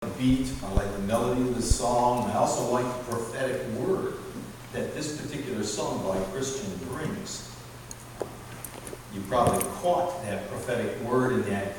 the beat, I like the melody of the song. I also like the prophetic word that this particular song by Christian brings. You probably caught that prophetic word in that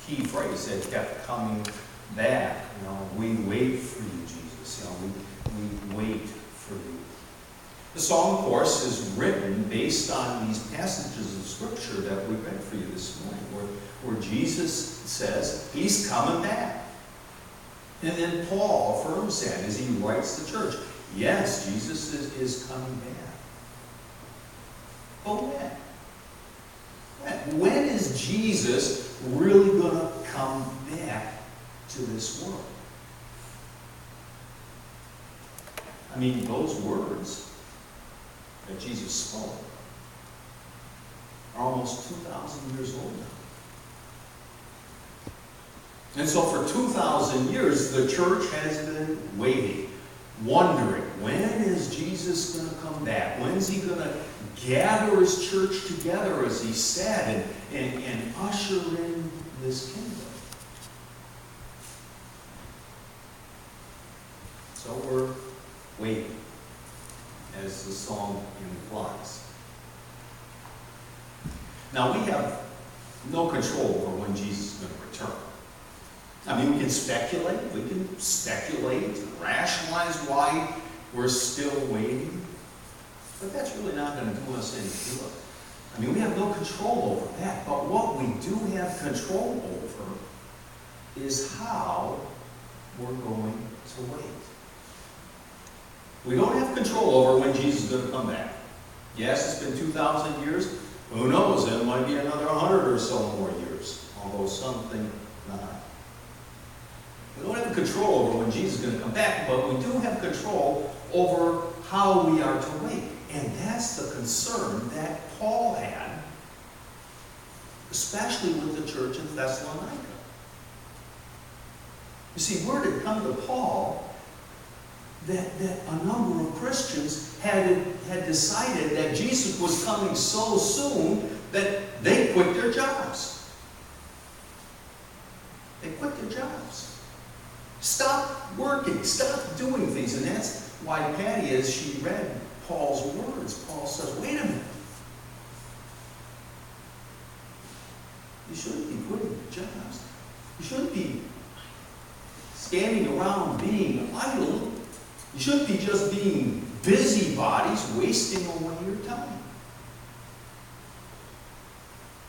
key phrase that kept coming back. You know, we wait for you, Jesus. You know, we wait for you. The song, of course, is written based on these passages of Scripture that we read for you this morning, where Jesus says he's coming back. And then Paul affirms that as he writes the church. Yes, Jesus is coming back. But when? When is Jesus really going to come back to this world? I mean, those words that Jesus spoke are almost 2,000 years old now. And so for 2,000 years, the church has been waiting, wondering, when is Jesus going to come back? When is he going to gather his church together, as he said, and usher in this kingdom? So we're waiting, as the song implies. Now, we have no control over when Jesus is going to return. I mean, we can speculate and rationalize why we're still waiting, but that's really not going to do us any good. I mean, we have no control over that, but what we do have control over is how we're going to wait. We don't have control over when Jesus is going to come back. Yes, it's been 2,000 years. Who knows? It might be another 100 or so more years, although some think not. We don't have control over when Jesus is going to come back, but we do have control over how we are to wait. And that's the concern that Paul had, especially with the church in Thessalonica. You see, word had come to Paul that a number of Christians had decided that Jesus was coming so soon that they quit their jobs. They quit their jobs. Stop working. Stop doing things. And that's why Patty, as she read Paul's words, Paul says, wait a minute. You shouldn't be quitting your jobs. You shouldn't be standing around being idle. You shouldn't be just being busybodies, wasting away your time.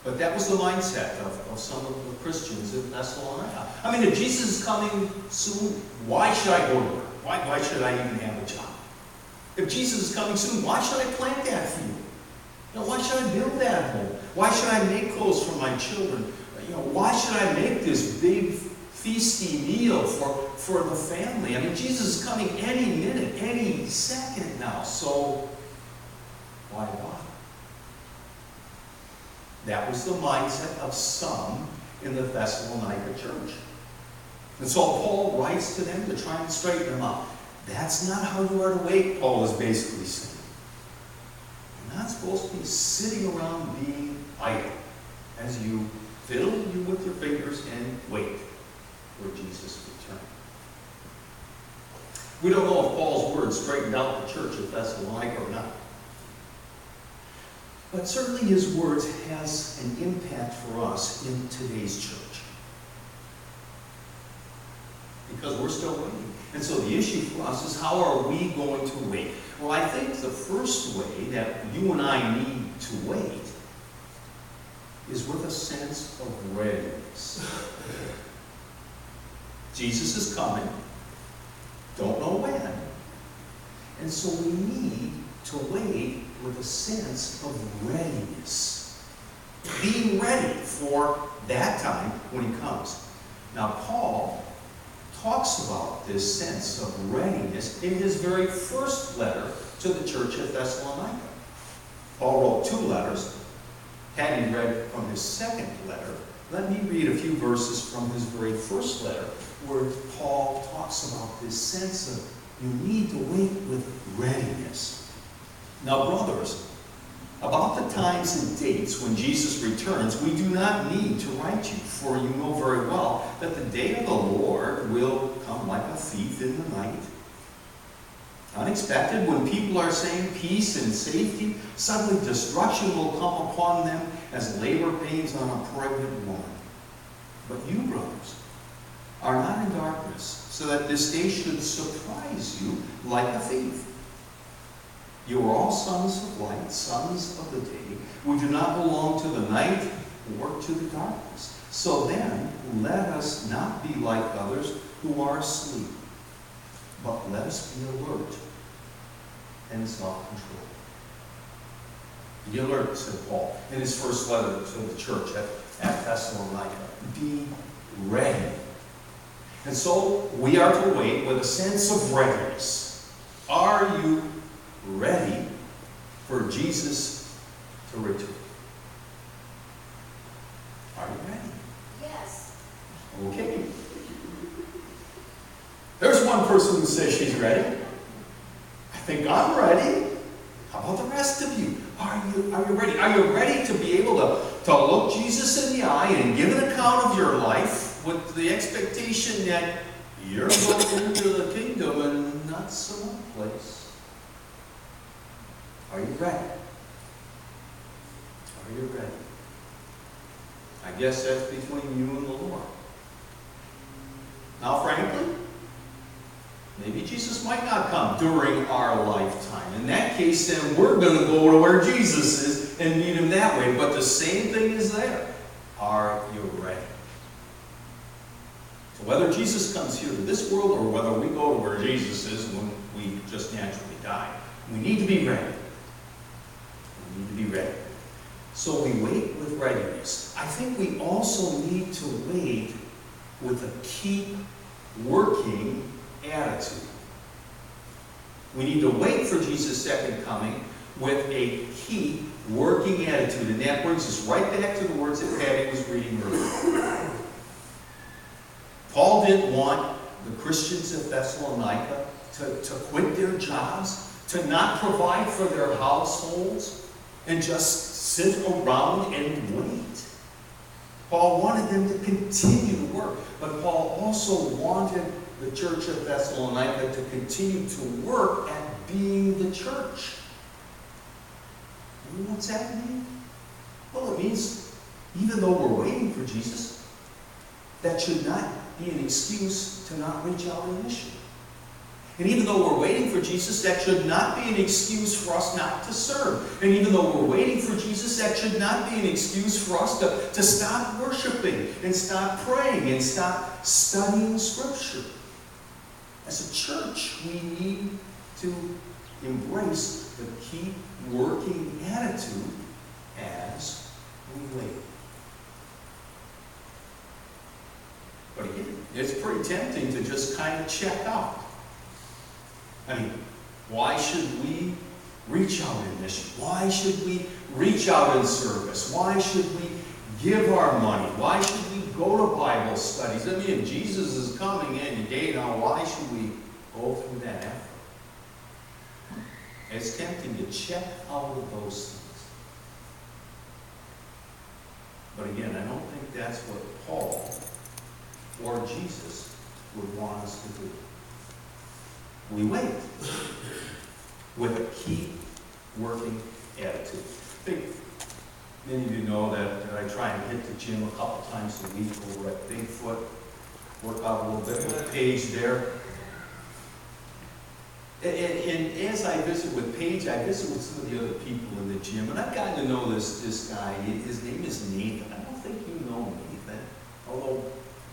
But that was the mindset of some of the Christians in Thessalonica. I mean, if Jesus is coming soon, why should I go to work? Why should I even have a job? If Jesus is coming soon, why should I plant that field? You know, why should I build that home? Why should I make clothes for my children? You know, why should I make this big feasty meal for the family? I mean, Jesus is coming any minute, any second now. So why bother? That was the mindset of some in the Thessalonica church. And so Paul writes to them to try and straighten them up. That's not how you are to wait, Paul is basically saying. You're not supposed to be sitting around being idle as you fiddle you with your fingers and wait for Jesus' return. We don't know if Paul's words straightened out the church of Thessalonica or not. But certainly his words has an impact for us in today's church. Because we're still waiting. And so the issue for us is, how are we going to wait? Well, I think the first way that you and I need to wait is with a sense of readiness. Jesus is coming. Don't know when. And so we need to wait with a sense of readiness. Being ready for that time when he comes. Now, Paul talks about this sense of readiness in his very first letter to the church at Thessalonica. Paul wrote 2 letters. Patty read from his second letter. Let me read a few verses from his very first letter, where Paul talks about this sense of you need to wait with readiness. Now, brothers, About the times and dates when Jesus returns, we do not need to write you, for you know very well that the day of the Lord will come like a thief in the night. Unexpected, when people are saying peace and safety, suddenly destruction will come upon them as labor pains on a pregnant woman. But you, brothers, are not in darkness, so that this day should surprise you like a thief. You are all sons of light, sons of the day. We do not belong to the night or to the darkness. So then, let us not be like others who are asleep, but let us be alert and self-control. Be alert, said Paul in his first letter to the church at Thessalonica. Be ready. And so we are to wait with a sense of readiness. Are you ready for Jesus to return? Are you ready? Yes. Okay. There's one person who says she's ready. I think I'm ready. How about the rest of you? Are you ready? Are you ready to be able to look Jesus in the eye and give an account of your life with the expectation that you're going into the kingdom and not some other place? Are you ready? Are you ready? I guess that's between you and the Lord. Now, frankly, maybe Jesus might not come during our lifetime. In that case, then we're going to go to where Jesus is and meet him that way. But the same thing is there. Are you ready? So whether Jesus comes here to this world or whether we go to where Jesus is when we just naturally die, we need to be ready. We need to be ready. So we wait with readiness. I think we also need to wait with a keep working attitude. We need to wait for Jesus' second coming with a keep working attitude. And that brings us right back to the words that Patty was reading earlier. Paul didn't want the Christians at Thessalonica to quit their jobs, to not provide for their households, and just sit around and wait. Paul wanted them to continue to work, but Paul also wanted the church of Thessalonica to continue to work at being the church. And what's that mean? Well, it means even though we're waiting for Jesus, that should not be an excuse to not reach out initially. And even though we're waiting for Jesus, that should not be an excuse for us not to serve. And even though we're waiting for Jesus, that should not be an excuse for us to stop worshiping and stop praying and stop studying Scripture. As a church, we need to embrace the keep working attitude as we wait. But again, it's pretty tempting to just kind of check out. I mean, why should we reach out in mission? Why should we reach out in service? Why should we give our money? Why should we go to Bible studies? I mean, if Jesus is coming any day now, why should we go through that effort? It's tempting to check out of those things. But again, I don't think that's what Paul or Jesus would want us to do. We wait with a keep working attitude. I think many of you know that I try and hit the gym a couple times a week over at Bigfoot. Work out a little bit with Paige there. And as I visit with Paige, I visit with some of the other people in the gym. And I've gotten to know this guy. His name is Nathan. I don't think you know Nathan, although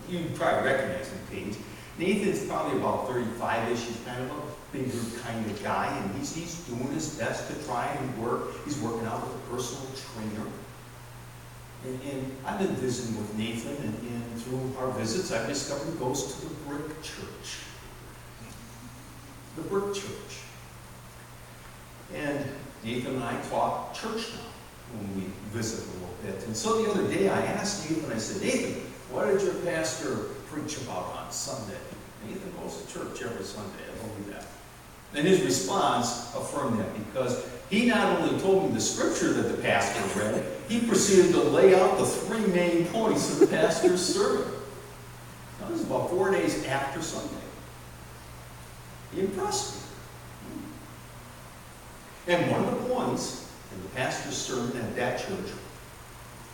you probably recognize him, Paige. Nathan's probably about 35-ish. He's kind of a bigger kind of guy, and he's doing his best to try and work. He's working out with a personal trainer. And I've been visiting with Nathan, and through our visits, I've discovered he goes to the Brick Church. The Brick Church. And Nathan and I talk church now when we visit a little bit. And so the other day I asked Nathan, I said, Nathan, what did your pastor preach about on Sunday? Nathan goes to church every Sunday, I believe that. And his response affirmed that, because he not only told me the scripture that the pastor read, he proceeded to lay out the 3 main points of the pastor's sermon. Now, this is about 4 days after Sunday. He impressed me. And one of the points in the pastor's sermon at that church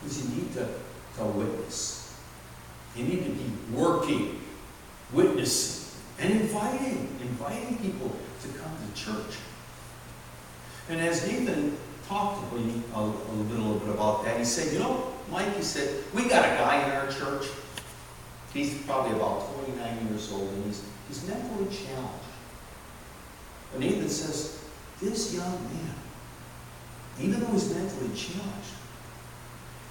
was you need to witness. You need to be working, witnessing, and inviting people to come to church. And as Nathan talked to me a little bit about that, he said, you know, Mike, he said, we got a guy in our church. He's probably about 29 years old, and he's mentally challenged. And Nathan says, this young man, even though he's mentally challenged,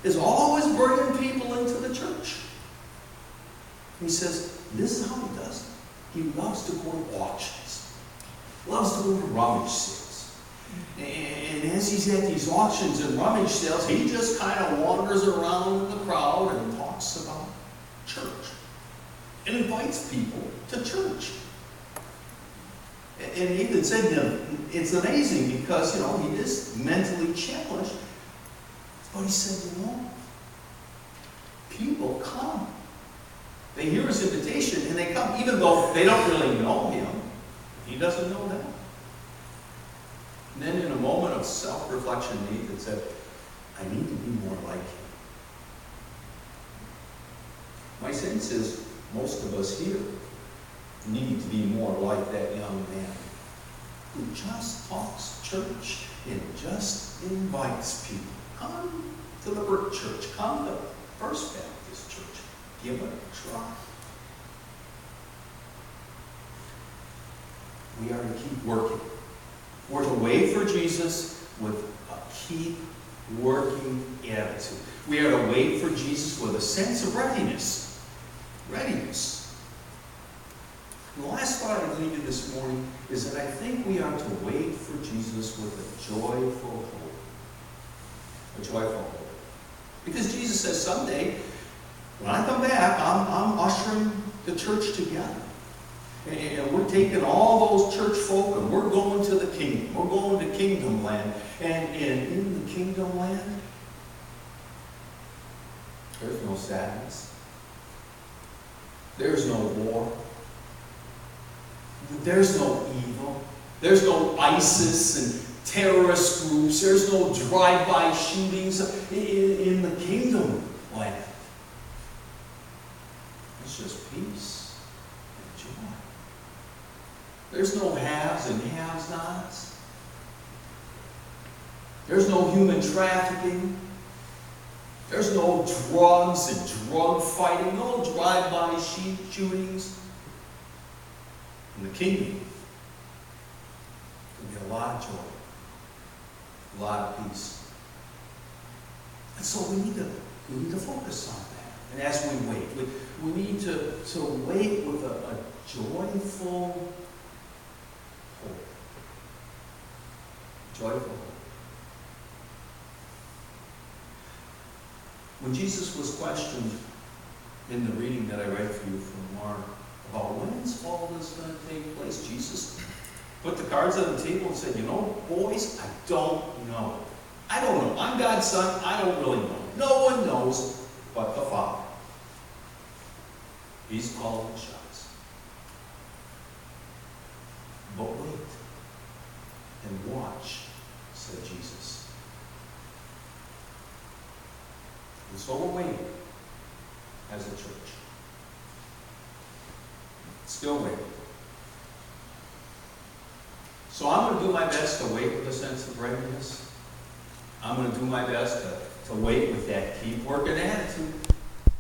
is always bringing people into the church. He says, this is how he does it. He loves to go to auctions, loves to go to rummage sales. And as he's at these auctions and rummage sales, he just kind of wanders around the crowd and talks about church and invites people to church. And Nathan said to him, it's amazing because, you know, he is mentally challenged. But he said, you know, people come. They hear his invitation and they come, even though they don't really know him. He doesn't know them. And then in a moment of self-reflection, Nathan said, I need to be more like him. My sense is most of us here need to be more like that young man who just talks church and just invites people. Come to the Brick Church. Come to First Baptist Church. Give it a try. We are to keep working. We're to wait for Jesus with a keep working attitude. We are to wait for Jesus with a sense of readiness. Readiness. And the last thought I leave you this morning is that I think we are to wait for Jesus with a joyful hope. A joyful hope. Because Jesus says someday, when I come back, I'm ushering the church together. And we're taking all those church folk and we're going to the kingdom. We're going to kingdom land. And in the kingdom land, there's no sadness. There's no war. There's no evil. There's no ISIS and terrorist groups. There's no drive-by shootings in the kingdom land. It's just peace and joy. There's no haves and have-nots. There's no human trafficking. There's no drugs and drug fighting, no drive-by shootings. In the kingdom, there'll be a lot of joy, a lot of peace. And so we need to focus on that. And as we wait, we need to wait with a joyful hope. Joyful hope. When Jesus was questioned in the reading that I read for you from Mark about when this fall is going to take place, Jesus put the cards on the table and said, you know, boys, I don't know. I don't know. I'm God's son. I don't really know. No one knows but the Father. He's calling the shots. But wait and watch, said Jesus. And so we're waiting as a church. Still waiting. So I'm going to do my best to wait with a sense of readiness. I'm going to do my best to wait with that keep working attitude.